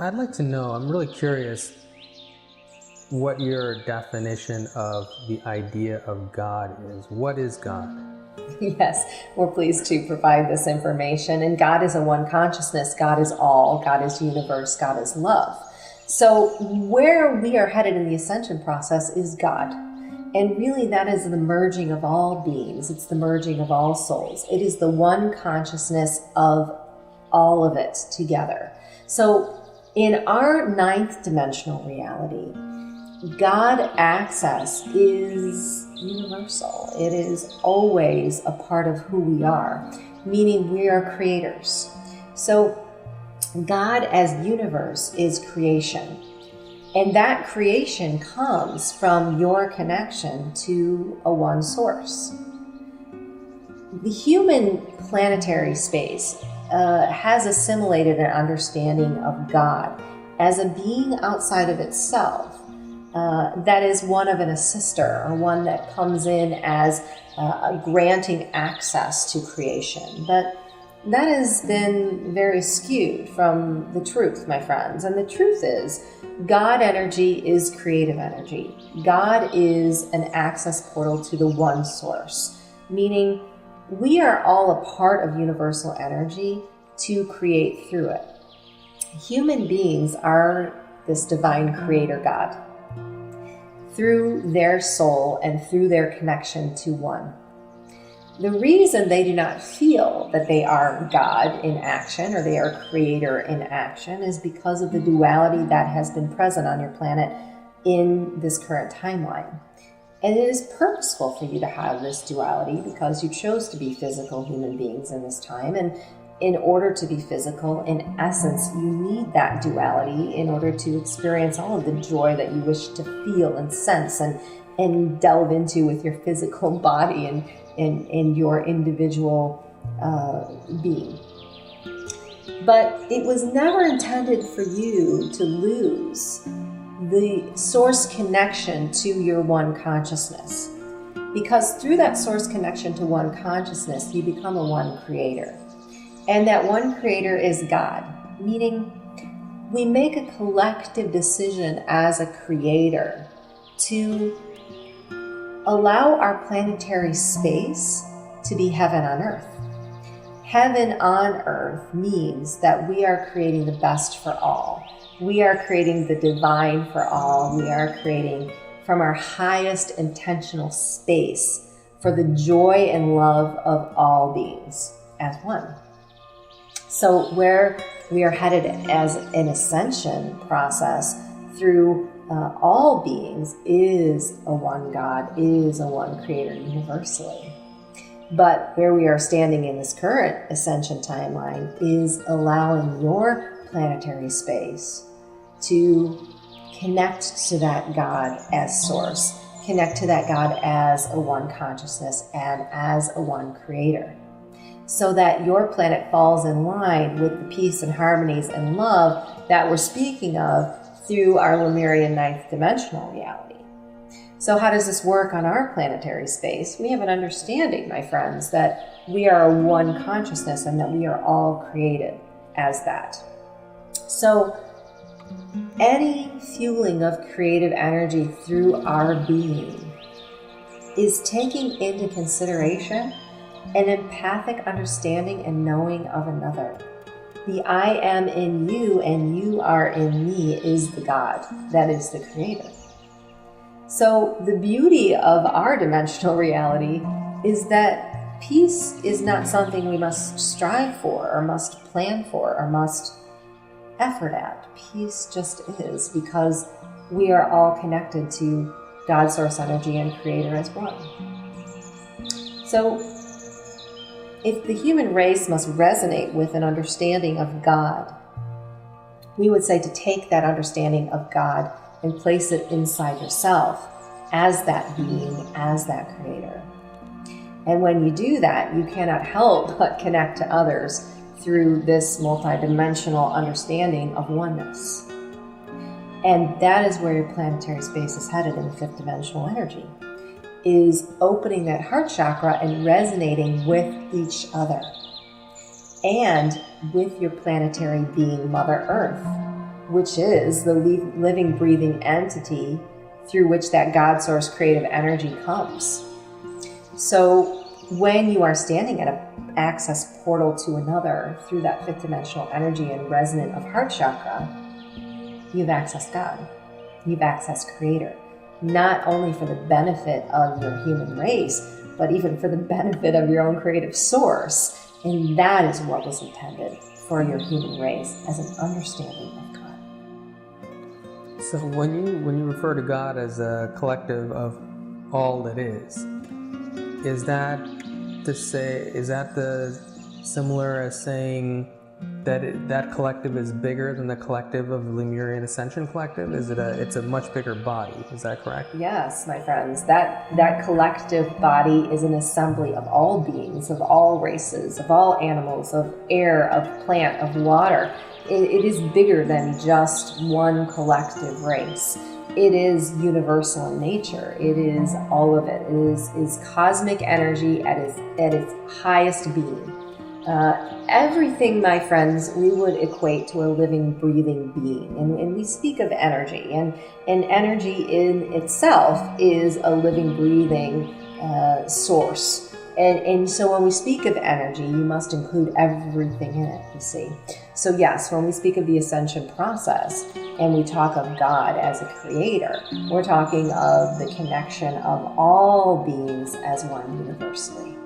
I'd like to know, I'm really curious what your definition of the idea of God is. What is God? Yes, we're pleased to provide this information. And God is a one consciousness. God is all. God is universe. God is love. So where we are headed in the ascension process is God. And really that is the merging of all beings. It's the merging of all souls. It is the one consciousness of all of it together. So in our ninth dimensional reality, God access is universal. It is always a part of who we are, meaning we are creators. So God as universe is creation. And that creation comes from your connection to a one source. The human planetary space has assimilated an understanding of God as a being outside of itself. That is one of an assister, or one that comes in as granting access to creation. But that has been very skewed from the truth, my friends. And the truth is, God energy is creative energy. God is an access portal to the one source, meaning we are all a part of universal energy to create through it. Human beings are this divine creator God through their soul and through their connection to one. The reason they do not feel that they are God in action, or they are creator in action, is because of the duality that has been present on your planet in this current timeline. And it is purposeful for you to have this duality because you chose to be physical human beings in this time. And in order to be physical, in essence, you need that duality in order to experience all of the joy that you wish to feel and sense and delve into with your physical body and your individual being. But it was never intended for you to lose the source connection to your one consciousness. Because through that source connection to one consciousness, you become a one creator. And that one creator is God, meaning we make a collective decision as a creator to allow our planetary space to be heaven on earth. Heaven on earth means that we are creating the best for all. We are creating the divine for all. We are creating from our highest intentional space for the joy and love of all beings as one. So where we are headed as an ascension process through all beings is a one God, is a one creator universally. But where we are standing in this current ascension timeline is allowing your planetary space to connect to that God as source, connect to that God as a one consciousness and as a one creator, so that your planet falls in line with the peace and harmonies and love that we're speaking of through our Lemurian ninth dimensional reality. So how does this work on our planetary space? We have an understanding, my friends, that we are a one consciousness and that we are all created as that. So any fueling of creative energy through our being is taking into consideration an empathic understanding and knowing of another. The I am in you and you are in me is the God that is the creator. So the beauty of our dimensional reality is that peace is not something we must strive for or must plan for or must effort at. Peace just is, because we are all connected to God, source energy, and creator as one. So if the human race must resonate with an understanding of God, we would say to take that understanding of God and place it inside yourself as that being, as that creator. And when you do that, you cannot help but connect to others through this multidimensional understanding of oneness. And that is where your planetary space is headed in the fifth dimensional energy, is opening that heart chakra and resonating with each other and with your planetary being, Mother Earth, which is the living, breathing entity through which that God source creative energy comes. So when you are standing at an access portal to another through that fifth dimensional energy and resonant of heart chakra, you've accessed God. You've accessed Creator, not only for the benefit of your human race, but even for the benefit of your own creative source. And that is what was intended for your human race, as an understanding of God. So when you refer to God as a collective of all that is that the similar as saying that that collective is bigger than the collective of the Lemurian Ascension Collective? It's a much bigger body, is that correct? Yes, my friends. That collective body is an assembly of all beings, of all races, of all animals, of air, of plant, of water. It is bigger than just one collective race. It is universal in nature. It is all of it. It is cosmic energy at its highest being. Everything, my friends, we would equate to a living, breathing being. And we speak of energy. And energy in itself is a living, breathing source. And so when we speak of energy, you must include everything in it, you see. So yes, when we speak of the ascension process and we talk of God as a creator, we're talking of the connection of all beings as one universally.